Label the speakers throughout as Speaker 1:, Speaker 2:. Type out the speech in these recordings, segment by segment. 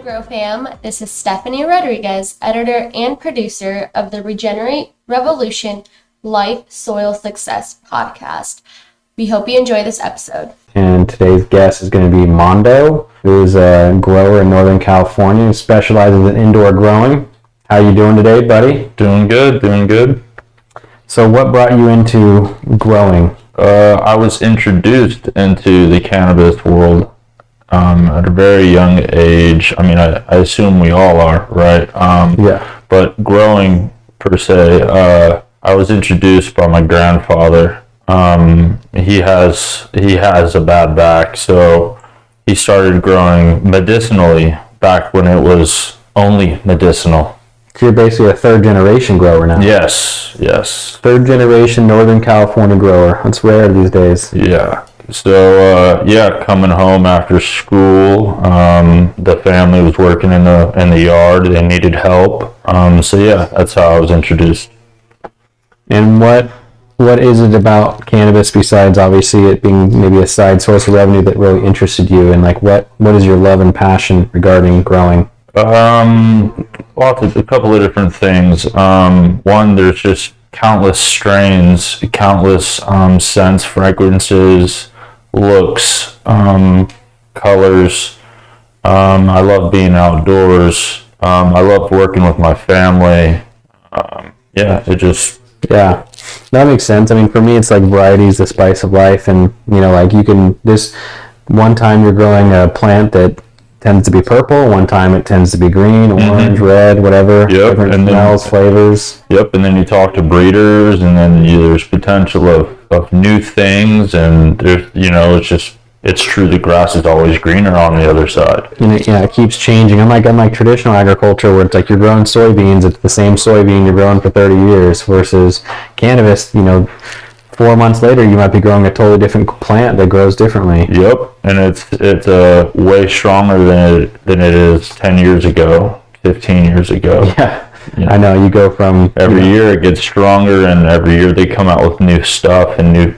Speaker 1: GreenGro fam, this is Stephanie Rodriguez, editor and producer of the Regenerate Revolution Life Soil Success podcast. We hope you enjoy this episode.
Speaker 2: And today's guest is going to be Armando, who is a grower in Northern California and specializes in indoor growing. How are you doing today, buddy?
Speaker 3: Doing good.
Speaker 2: So what brought you into growing?
Speaker 3: I was introduced into the cannabis world at a very young age. I mean, I assume we all are, right?
Speaker 2: Yeah.
Speaker 3: But growing, per se, I was introduced by my grandfather. He has a bad back, so he started growing medicinally back when it was only medicinal.
Speaker 2: So you're basically a third generation grower now.
Speaker 3: Yes.
Speaker 2: Third generation Northern California grower. That's rare these days.
Speaker 3: Yeah. So coming home after school, the family was working in the yard. They needed help. That's how I was introduced.
Speaker 2: And what is it about cannabis besides obviously it being maybe a side source of revenue that really interested you? And like what is your love and passion regarding growing?
Speaker 3: A couple of different things. One, there's just countless strains, countless scents, fragrances, looks, colors. I love being outdoors. I love working with my family.
Speaker 2: Yeah, that makes sense. I mean, for me, it's like variety is the spice of life, and you can this one time you're growing a plant that tends to be purple, one time it tends to be green, orange, red, whatever.
Speaker 3: Yep.
Speaker 2: Different smells, flavors.
Speaker 3: Yep, and then you talk to breeders, and then there's potential of new things, and there's it's true, the grass is always greener on the other side.
Speaker 2: And it keeps changing. Unlike traditional agriculture where it's like you're growing soybeans, it's the same soybean you're growing for 30 years versus cannabis, 4 months later you might be growing a totally different plant that grows differently.
Speaker 3: Yep, and it's way stronger than it is 10 years ago, 15 years ago.
Speaker 2: Yeah. I know, you go from...
Speaker 3: Every year it gets stronger, and every year they come out with new stuff and new,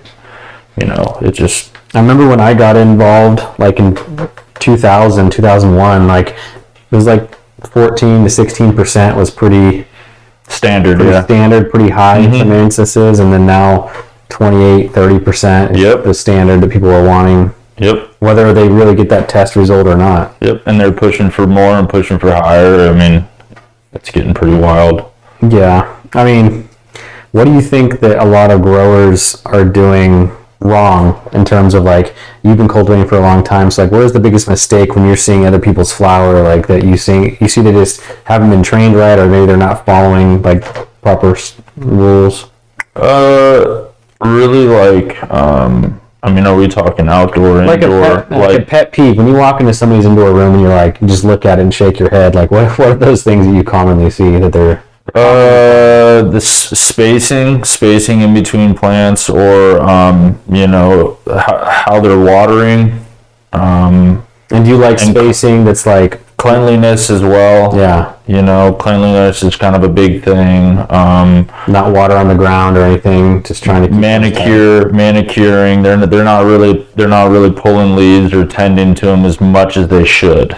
Speaker 3: it just...
Speaker 2: I remember when I got involved, like in 2001, like it was like 14 to 16% was pretty
Speaker 3: standard,
Speaker 2: pretty high in some instances, and then now 28, 30% is the standard that people are wanting.
Speaker 3: Yep.
Speaker 2: Whether they really get that test result or not.
Speaker 3: Yep, and they're pushing for more and pushing for higher. I mean, it's getting pretty wild.
Speaker 2: Yeah. I mean, what do you think that a lot of growers are doing wrong in terms of, like, you've been cultivating for a long time, so like what is the biggest mistake when you're seeing other people's flower, like that you see they just haven't been trained right, or maybe they're not following like proper rules?
Speaker 3: Really, like are we talking outdoor, indoor?
Speaker 2: Like a pet peeve when you walk into somebody's indoor room and you're like, you just look at it and shake your head, like what are those things that you commonly see that they're...
Speaker 3: The spacing in between plants, or how they're watering. And
Speaker 2: do you like spacing that's like
Speaker 3: cleanliness as well?
Speaker 2: Yeah.
Speaker 3: Cleanliness is kind of a big thing.
Speaker 2: Not water on the ground or anything. Just trying to keep
Speaker 3: manicuring. They're not really pulling leaves or tending to them as much as they should.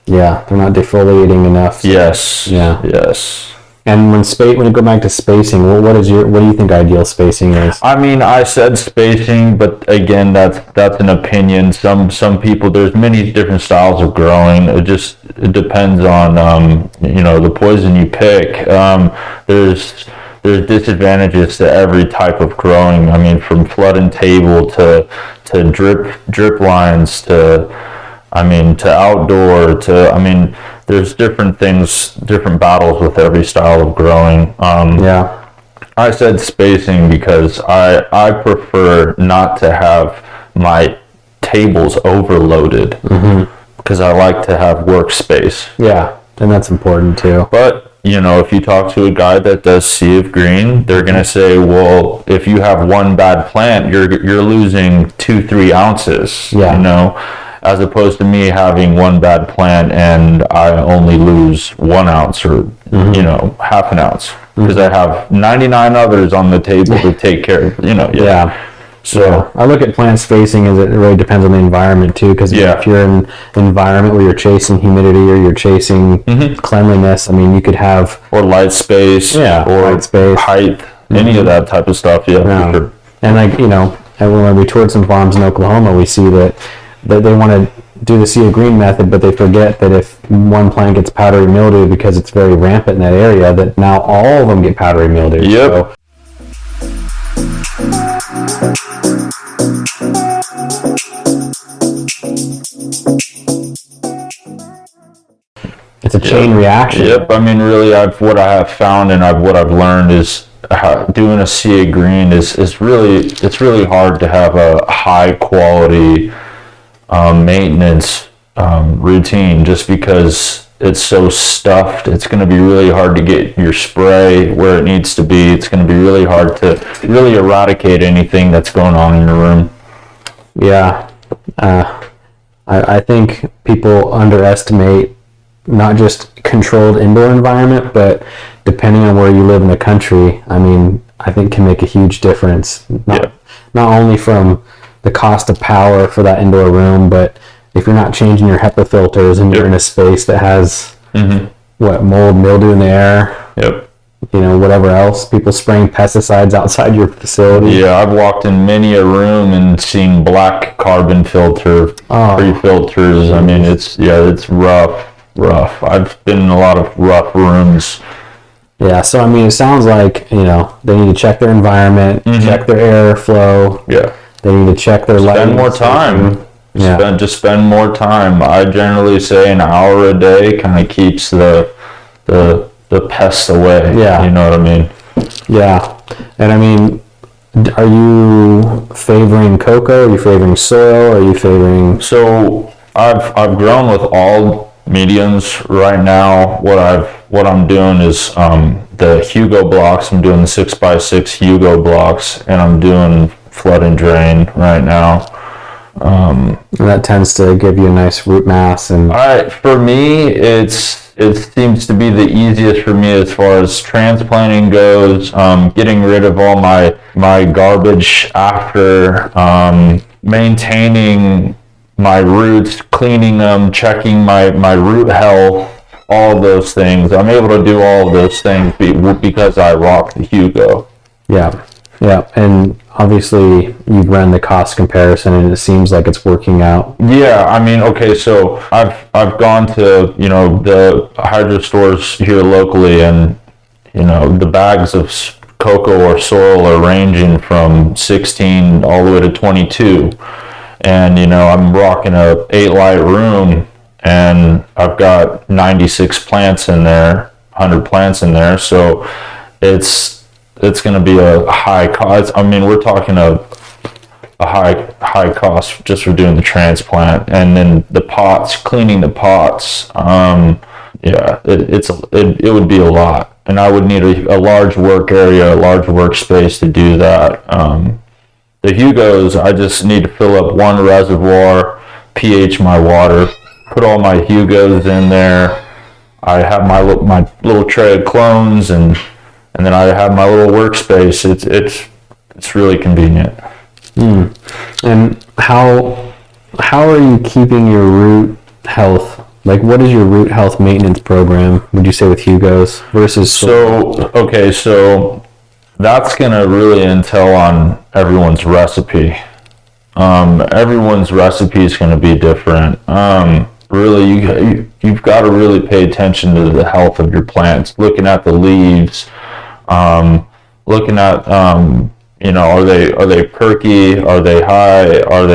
Speaker 2: Yeah, they're not defoliating enough.
Speaker 3: Yes.
Speaker 2: Yeah.
Speaker 3: Yes.
Speaker 2: And when you go back to spacing, what do you think ideal spacing is?
Speaker 3: I mean, I said spacing, but again, that's an opinion. Some people, there's many different styles of growing. It depends on the poison you pick. There's disadvantages to every type of growing. I mean, from flood and table to drip lines to outdoor to there's different things, different battles with every style of growing. I said spacing because I prefer not to have my tables overloaded, because I like to have workspace.
Speaker 2: Yeah, and that's important too.
Speaker 3: But if you talk to a guy that does Sea of Green, they're gonna say, well, if you have one bad plant, you're losing 2-3 ounces.
Speaker 2: Yeah.
Speaker 3: As opposed to me having one bad plant and I only lose 1 ounce or half an ounce, because I have 99 others on the table to take care of.
Speaker 2: Yeah.
Speaker 3: So
Speaker 2: I look at plant spacing as it really depends on the environment too, because
Speaker 3: Yeah.
Speaker 2: if you're in an environment where you're chasing humidity or you're chasing cleanliness, I mean, you could have
Speaker 3: or light space, or
Speaker 2: light space,
Speaker 3: height, any of that type of stuff. Yeah, for sure.
Speaker 2: And like and when we toured some farms in Oklahoma, we see that they want to do the sea of green method, but they forget that if one plant gets powdery mildew because it's very rampant in that area, that now all of them get powdery mildew.
Speaker 3: Yep.
Speaker 2: So, it's a chain reaction.
Speaker 3: Yep. I mean, really, what I have found and what I've learned is doing a sea of green is really hard to have a high quality maintenance routine, just because it's so stuffed. It's going to be really hard to get your spray where it needs to be. It's going to be really hard to really eradicate anything that's going on in your room.
Speaker 2: Yeah. I think people underestimate not just controlled indoor environment, but depending on where you live in the country, I mean, I think can make a huge difference. Not only from the cost of power for that indoor room, but if you're not changing your HEPA filters and you're in a space that has mold, mildew in the air, whatever else, people spraying pesticides outside your facility.
Speaker 3: Yeah, I've walked in many a room and seen black carbon filter pre-filters. I mean, it's rough. I've been in a lot of rough rooms.
Speaker 2: Yeah, so I mean, it sounds like they need to check their environment, check their airflow.
Speaker 3: Yeah,
Speaker 2: they need to check their lighting.
Speaker 3: Spend more time. Spend more time. I generally say an hour a day kind of keeps the pests away.
Speaker 2: Yeah,
Speaker 3: you know what I mean.
Speaker 2: Yeah, and I mean, are you favoring cocoa? Are you favoring soil? Are you favoring?
Speaker 3: So I've grown with all mediums right now. What I'm doing is the Hugo blocks. I'm doing the 6x6 Hugo blocks, and I'm doing flood and drain right now.
Speaker 2: And that tends to give you a nice root mass. And
Speaker 3: for me, it seems to be the easiest for me as far as transplanting goes. Getting rid of all my garbage after, maintaining my roots, cleaning them, checking my root health, all of those things. I'm able to do all of those things because I rock the Hugo.
Speaker 2: Yeah, and obviously you've run the cost comparison, and it seems like it's working out.
Speaker 3: Yeah, I mean, okay, so I've gone to the hydro stores here locally, and the bags of cocoa or soil are ranging from 16 all the way to 22. And, I'm rocking a 8-light room, and I've got 96 plants in there, 100 plants in there. So it's going to be a high cost. I mean, we're talking a high cost just for doing the transplant, and then the pots, cleaning the pots. It would be a lot, and I would need a large work area, a large workspace to do that. The Hugos, I just need to fill up one reservoir, pH my water, put all my Hugos in there. I have my little tray of clones, and then I have my little workspace. It's really convenient.
Speaker 2: And how are you keeping your root health? Like, what is your root health maintenance program, would you say, with Hugos versus?
Speaker 3: So that's going to really entail on everyone's recipe. Everyone's recipe is going to be different. Really, you've got to really pay attention to the health of your plants, looking at the leaves, looking at, are they perky? Are they high? Are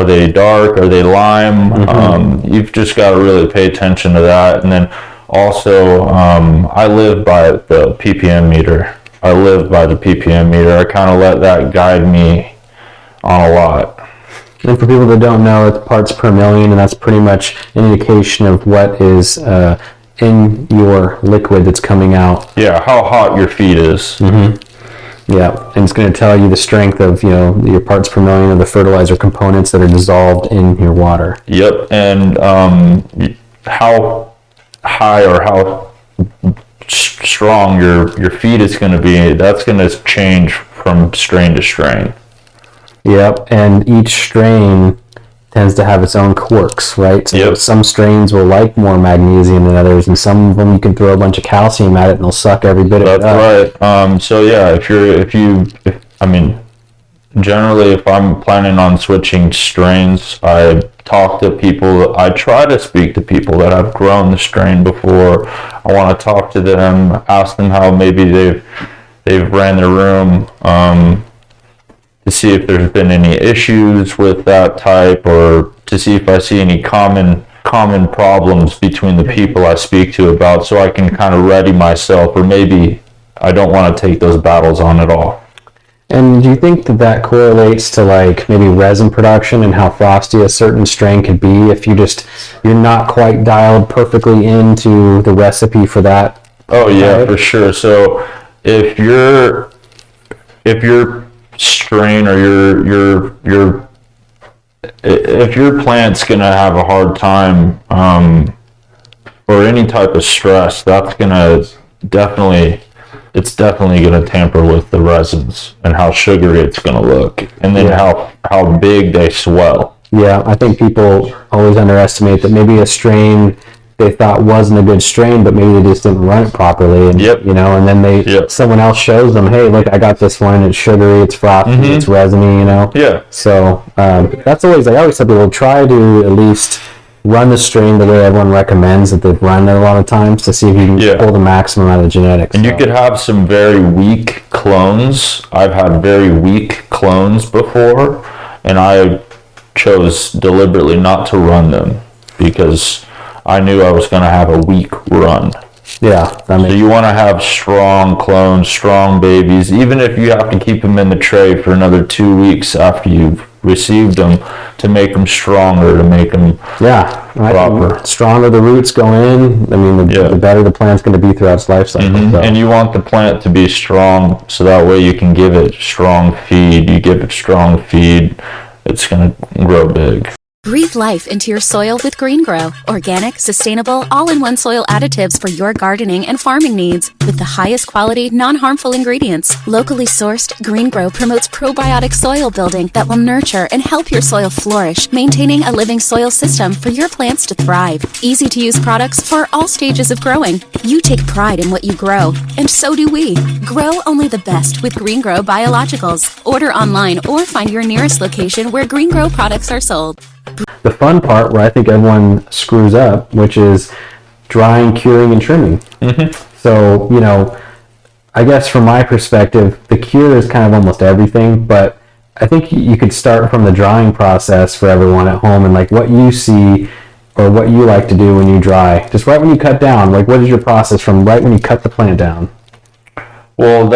Speaker 3: they dark? Are they lime? You've just got to really pay attention to that. And then also, I live by the ppm meter. I I kind of let that guide me on a lot.
Speaker 2: And for people that don't know, it's parts per million, and that's pretty much an indication of what is in your liquid that's coming out.
Speaker 3: Yeah, how hot your feed is.
Speaker 2: Yeah, and it's going to tell you the strength of your parts per million of the fertilizer components that are dissolved in your water.
Speaker 3: Yep, and how high or how strong your feed is going to be, that's going to change from strain to strain.
Speaker 2: Yep, and each strain tends to have its own quirks, right? So some strains will like more magnesium than others, and some of them you can throw a bunch of calcium at it and they'll suck every bit of it up.
Speaker 3: That's right. So yeah, generally, if I'm planning on switching strains, I talk to people. I try to speak to people that have grown the strain before. I want to talk to them, ask them how maybe they've ran their room, to see if there's been any issues with that type, or to see if I see any common problems between the people I speak to about, so I can kind of ready myself, or maybe I don't want to take those battles on at all.
Speaker 2: And do you think that correlates to like maybe resin production and how frosty a certain strain could be if you're not quite dialed perfectly into the recipe for that?
Speaker 3: Oh yeah, for sure. So if your strain or if your plant's gonna have a hard time, or any type of stress, that's gonna definitely gonna tamper with the resins and how sugary it's gonna look, and then how big they swell.
Speaker 2: Yeah, I think people always underestimate that maybe a strain they thought wasn't a good strain, but maybe they just didn't run it properly, and and then someone else shows them, hey, look, I got this one, it's sugary, it's frosty, it's resiny, So that's always, I always tell people, try to at least run the strain the way everyone recommends that they've run it a lot of times, to see if you can pull the maximum out of the genetics.
Speaker 3: And you could have some very weak clones. I've had very weak clones before, and I chose deliberately not to run them because I knew I was going to have a weak run.
Speaker 2: Yeah.
Speaker 3: So you want to have strong clones, strong babies, even if you have to keep them in the tray for another 2 weeks after you've received them, to make them stronger, to make them proper.
Speaker 2: The stronger the roots go in, I mean, the better the plant's going to be throughout its life cycle. So.
Speaker 3: And you want the plant to be strong, so that way you can give it strong feed. You give it strong feed, it's going to grow big.
Speaker 4: Breathe life into your soil with GreenGro. Organic, sustainable, all-in-one soil additives for your gardening and farming needs. With the highest quality, non-harmful ingredients. Locally sourced, GreenGro promotes probiotic soil building that will nurture and help your soil flourish, maintaining a living soil system for your plants to thrive. Easy-to-use products for all stages of growing. You take pride in what you grow, and so do we. Grow only the best with GreenGro Biologicals. Order online or find your nearest location where GreenGro products are sold.
Speaker 2: The fun part where I think everyone screws up, which is drying, curing, and trimming. So, I guess from my perspective, the cure is kind of almost everything, but I think you could start from the drying process for everyone at home, and like what you see or what you like to do when you dry. Just right when you cut down, like what is your process from right when you cut the plant down?
Speaker 3: Well,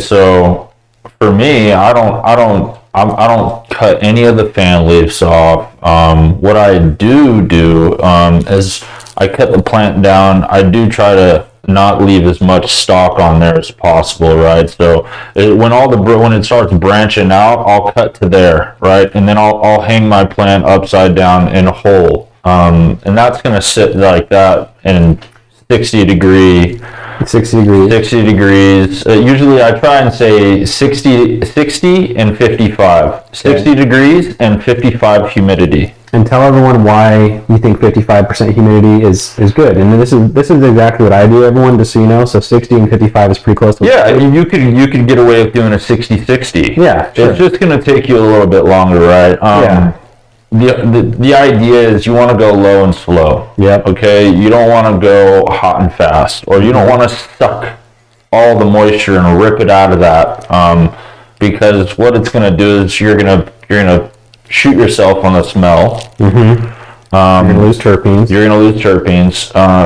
Speaker 3: so for me, I don't cut any of the fan leaves off. What I do is I cut the plant down. I do try to not leave as much stalk on there as possible, right? So when it starts branching out, I'll cut to there, right? And then I'll hang my plant upside down in a hole. And that's going to sit like that in 60 degrees. Usually I try and say 60 and 55. 60 degrees and 55 humidity.
Speaker 2: And tell everyone why you think 55% humidity is good. And this is exactly what I do, everyone, just so you know. So 60 and 55 is pretty close to
Speaker 3: you could get away with doing a 60-60.
Speaker 2: Yeah, sure.
Speaker 3: It's just going to take you a little bit longer, right? The idea is you want to go low and slow.
Speaker 2: Yep.
Speaker 3: Okay. You don't want to go hot and fast, or you don't want to suck all the moisture and rip it out of that. Because what it's going to do is you're gonna shoot yourself on the smell.
Speaker 2: You're gonna lose terpenes.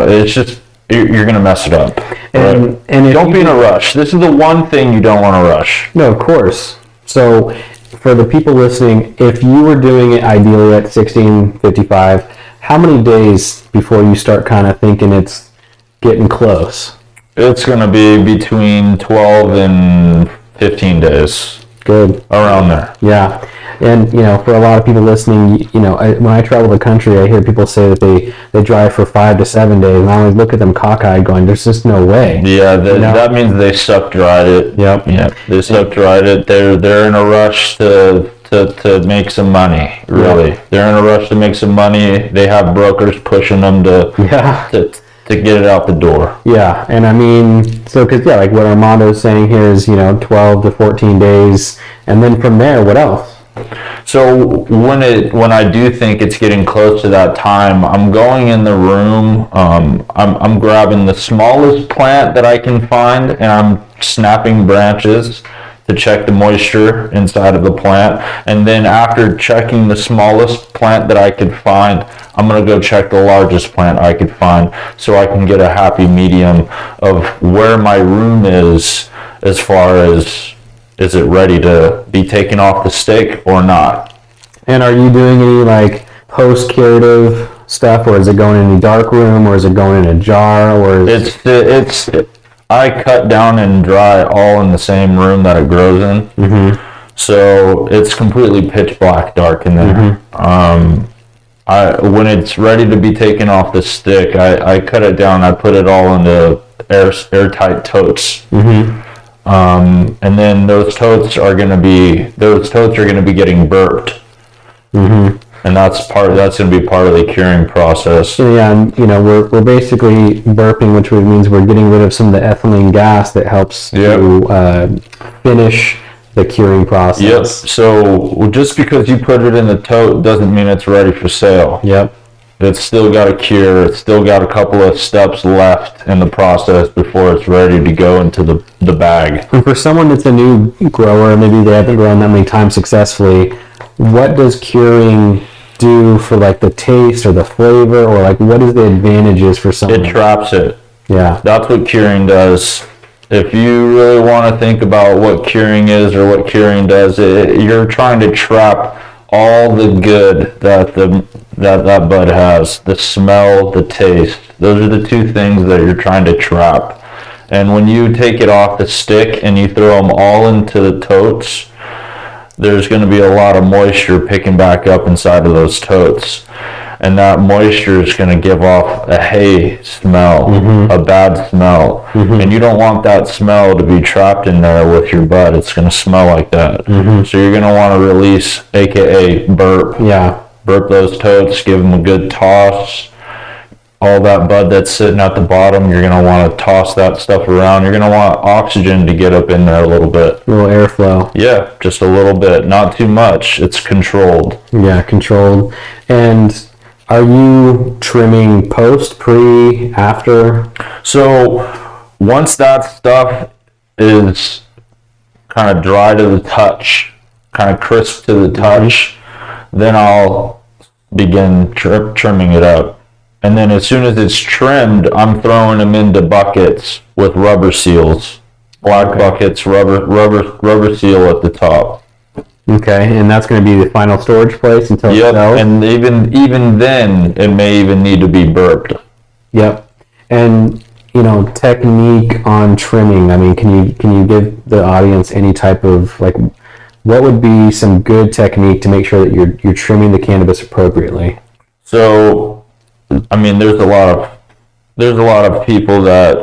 Speaker 3: It's just you're gonna mess it up.
Speaker 2: And
Speaker 3: don't be in a rush. This is the one thing you don't want to rush.
Speaker 2: No, of course. So for the people listening, if you were doing it ideally at 16:55, how many days before you start kind of thinking it's getting close?
Speaker 3: It's going to be between 12 and 15 days.
Speaker 2: Good.
Speaker 3: Around there.
Speaker 2: Yeah. And, for a lot of people listening, when I travel the country, I hear people say that they dry for 5 to 7 days, and I always look at them cockeyed going, there's just no way.
Speaker 3: Yeah, that means they suck dried it.
Speaker 2: Yep.
Speaker 3: Yeah, they suck dried it. They're in a rush to to make some money, really. Yeah. They're in a rush to make some money. They have brokers pushing them to get it out the door.
Speaker 2: Yeah, and I mean, so, because, yeah, like what Armando's saying here is, 12 to 14 days, and then from there, what else?
Speaker 3: So when I do think it's getting close to that time, I'm going in the room, I'm grabbing the smallest plant that I can find, and I'm snapping branches to check the moisture inside of the plant. And then after checking the smallest plant that I could find, I'm going to go check the largest plant I could find, so I can get a happy medium of where my room is as far as, is it ready to be taken off the stick or not?
Speaker 2: And are you doing any like post-curative stuff, or is it going in a dark room, or is it going in a jar, or
Speaker 3: it's I cut down and dry all in the same room that it grows in. Mm-hmm. So it's completely pitch black dark in there. Mm-hmm. When it's ready to be taken off the stick, I cut it down. I put it all into airtight totes. Mm-hmm. And then those totes are going to be getting burped. Mm-hmm. And that's going to be part of the curing process.
Speaker 2: Yeah, and we're basically burping, which means we're getting rid of some of the ethylene gas that helps to finish the curing process.
Speaker 3: Yep. So just because you put it in the tote doesn't mean it's ready for sale.
Speaker 2: Yep.
Speaker 3: It's still got to cure. It's still got a couple of steps left in the process before it's ready to go into the bag.
Speaker 2: And for someone that's a new grower, maybe they haven't grown that many times successfully, what does curing do for like the taste or the flavor, or like what is the advantages for someone?
Speaker 3: It traps it.
Speaker 2: Yeah.
Speaker 3: That's what curing does. If you really want to think about what curing is or what curing does, you're trying to trap all the good that that bud has, the smell, the taste. Those are the two things that you're trying to trap. And when you take it off the stick and you throw them all into the totes, there's going to be a lot of moisture picking back up inside of those totes. And that moisture is going to give off a hay smell, mm-hmm. a bad smell. Mm-hmm. And you don't want that smell to be trapped in there with your bud. It's going to smell like that. Mm-hmm. So you're going to want to release, aka burp.
Speaker 2: Yeah.
Speaker 3: Burp those totes, give them a good toss. All that bud that's sitting at the bottom, you're going to want to toss that stuff around. You're going to want oxygen to get up in there a little bit.
Speaker 2: A little airflow.
Speaker 3: Yeah, just a little bit. Not too much. It's controlled.
Speaker 2: Yeah, controlled. And are you trimming post, pre, after?
Speaker 3: So once that stuff is kind of dry to the touch, kind of crisp to the touch, mm-hmm. then I'll begin trimming it up. And then as soon as it's trimmed, I'm throwing them into buckets with rubber seals. Black buckets, rubber seal at the top.
Speaker 2: Okay, and that's going to be the final storage place until it sells?
Speaker 3: And even then, it may even need to be burped.
Speaker 2: Yep. And, technique on trimming. I mean, can you give the audience any type of, like, what would be some good technique to make sure that you're trimming the cannabis appropriately?
Speaker 3: So, I mean, there's a lot of people that,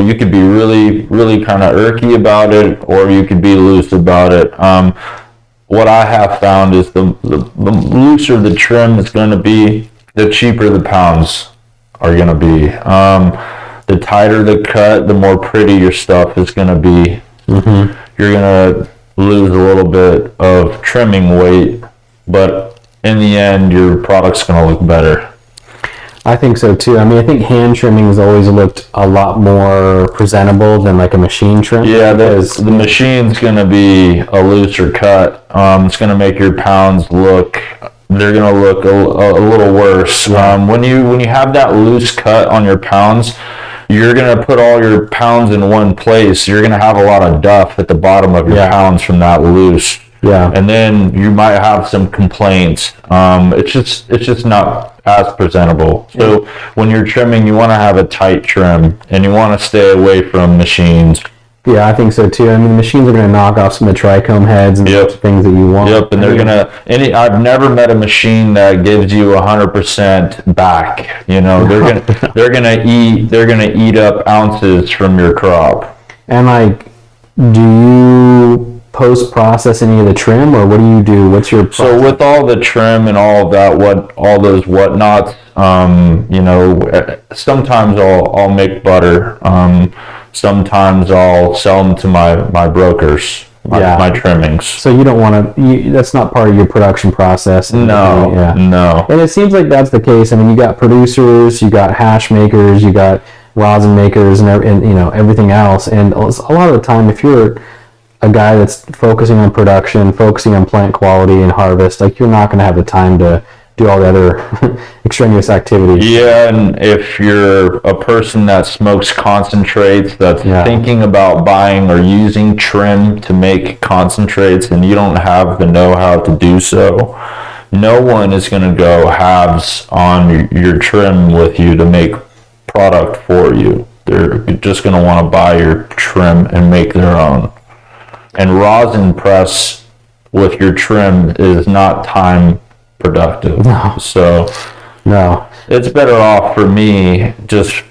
Speaker 3: you could be really, really kind of irky about it, or you could be loose about it. What I have found is the looser the trim is going to be, the cheaper the pounds are going to be. The tighter the cut, the more pretty your stuff is going to be. Mm-hmm. You're going to lose a little bit of trimming weight, but in the end, your product's going to look better.
Speaker 2: I think so too. I mean, I think hand trimming has always looked a lot more presentable than like a machine trim.
Speaker 3: Yeah, the machine's going to be a looser cut. It's going to make your pounds look, they're going to look a little worse. Yeah. When you have that loose cut on your pounds, you're going to put all your pounds in one place. You're going to have a lot of duff at the bottom of your pounds from that loose.
Speaker 2: Yeah.
Speaker 3: And then you might have some complaints. It's just not as presentable. So when you're trimming, you want to have a tight trim, and you want to stay away from machines.
Speaker 2: Yeah, I think so too. I mean, the machines are going to knock off some of the trichome heads and sorts of things that you want.
Speaker 3: Yep, and I've never met a machine that gives you 100% back. They're gonna eat up ounces from your crop.
Speaker 2: And like, do you post-process any of the trim, or what do you do? What's your process?
Speaker 3: So with all the trim and all of that, all those whatnots, sometimes I'll make butter. Sometimes I'll sell them to my brokers, my trimmings.
Speaker 2: So you don't want to, that's not part of your production process.
Speaker 3: No.
Speaker 2: And it seems like that's the case. I mean, you got producers, you got hash makers, you got rosin makers, and everything else. And a lot of the time, if you're a guy that's focusing on production, focusing on plant quality and harvest, like, you're not going to have the time to do all the other extraneous activities.
Speaker 3: Yeah, and if you're a person that smokes concentrates, that's thinking about buying or using trim to make concentrates, and you don't have the know-how to do so, no one is going to go halves on your trim with you to make product for you. They're just going to want to buy your trim and make their own. And rosin press with your trim is not time productive.
Speaker 2: No.
Speaker 3: So it's better off for me, just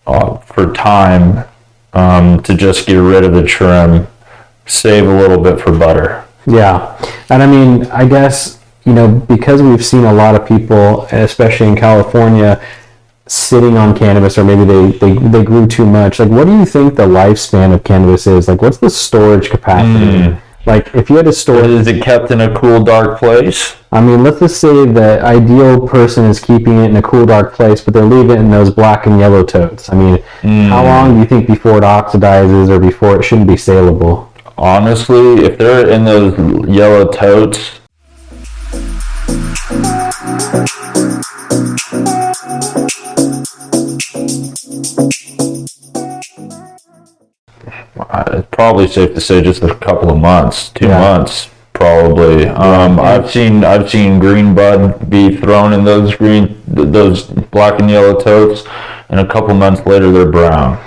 Speaker 3: for time, to just get rid of the trim, save a little bit for butter.
Speaker 2: Yeah. And I mean, I guess, because we've seen a lot of people, especially in California, sitting on cannabis, or maybe they grew too much. Like, what do you think the lifespan of cannabis is? Like, what's the storage capacity? Like, if you had to store it...
Speaker 3: Is it kept in a cool, dark place?
Speaker 2: I mean, let's just say the ideal person is keeping it in a cool, dark place, but they're leaving it in those black and yellow totes. I mean, how long do you think before it oxidizes or before it shouldn't be saleable?
Speaker 3: Honestly, if they're in those yellow totes... It's probably safe to say just a couple of months, 2 months, probably. I've seen green bud be thrown in those black and yellow totes, and a couple months later they're brown.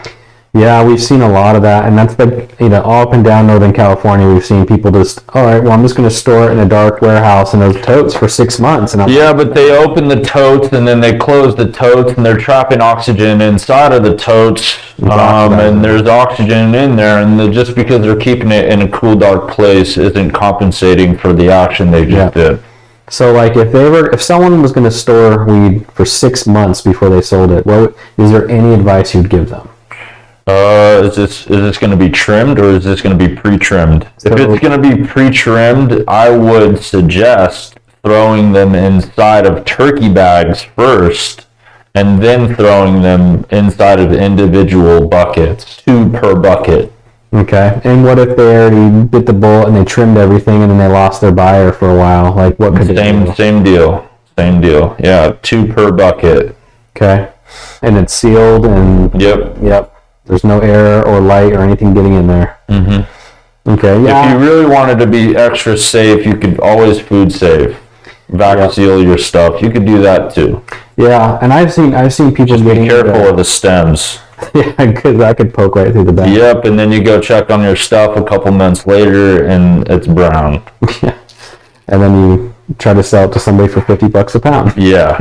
Speaker 2: Yeah, we've seen a lot of that, and that's all up and down Northern California. We've seen people just, all right, well, I'm just going to store it in a dark warehouse in those totes for 6 months. And
Speaker 3: but they open the totes and then they close the totes, and they're trapping oxygen inside of the totes, and there's oxygen in there, and just because they're keeping it in a cool, dark place isn't compensating for the action they just did.
Speaker 2: So, like, if someone was going to store weed for 6 months before they sold it, is there any advice you'd give them?
Speaker 3: Is this going to be trimmed, or is this going to be pre-trimmed? If it's going to be pre-trimmed, I would suggest throwing them inside of turkey bags first, and then throwing them inside of individual buckets, 2 per bucket.
Speaker 2: Okay. And what if they already bit the bullet and they trimmed everything and then they lost their buyer for a while? Like, what could
Speaker 3: Same deal. Yeah, 2 per bucket.
Speaker 2: Okay. And it's sealed and...
Speaker 3: Yep.
Speaker 2: There's no air or light or anything getting in there. Mm-hmm. Okay, yeah.
Speaker 3: If you really wanted to be extra safe, you could always food safe. Vacuum seal your stuff. You could do that too.
Speaker 2: Yeah, and I've seen people
Speaker 3: just be careful of the stems.
Speaker 2: Yeah, because I could poke right through the back.
Speaker 3: Yep, and then you go check on your stuff a couple months later, and it's brown.
Speaker 2: Yeah, and then you try to sell it to somebody for $50 a pound.
Speaker 3: Yeah,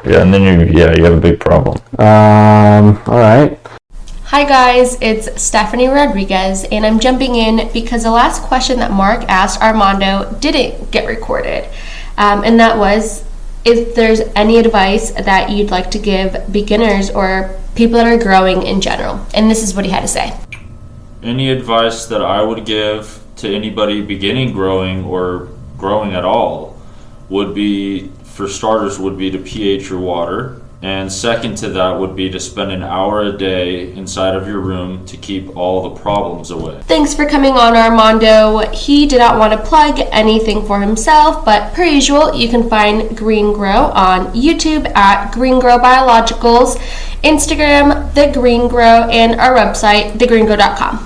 Speaker 3: and then you have a big problem.
Speaker 2: All right.
Speaker 1: Hi guys, it's Stephanie Rodriguez, and I'm jumping in because the last question that Mark asked Armando didn't get recorded, and that was if there's any advice that you'd like to give beginners or people that are growing in general, and this is what he had to say.
Speaker 5: Any advice that I would give to anybody beginning growing or growing at all would be, for starters, would be to pH your water. And second to that would be to spend an hour a day inside of your room to keep all the problems away.
Speaker 1: Thanks for coming on, Armando. He did not want to plug anything for himself, but per usual, you can find GreenGro on YouTube at GreenGro Biologicals, Instagram, The GreenGro, and our website, thegreengrow.com.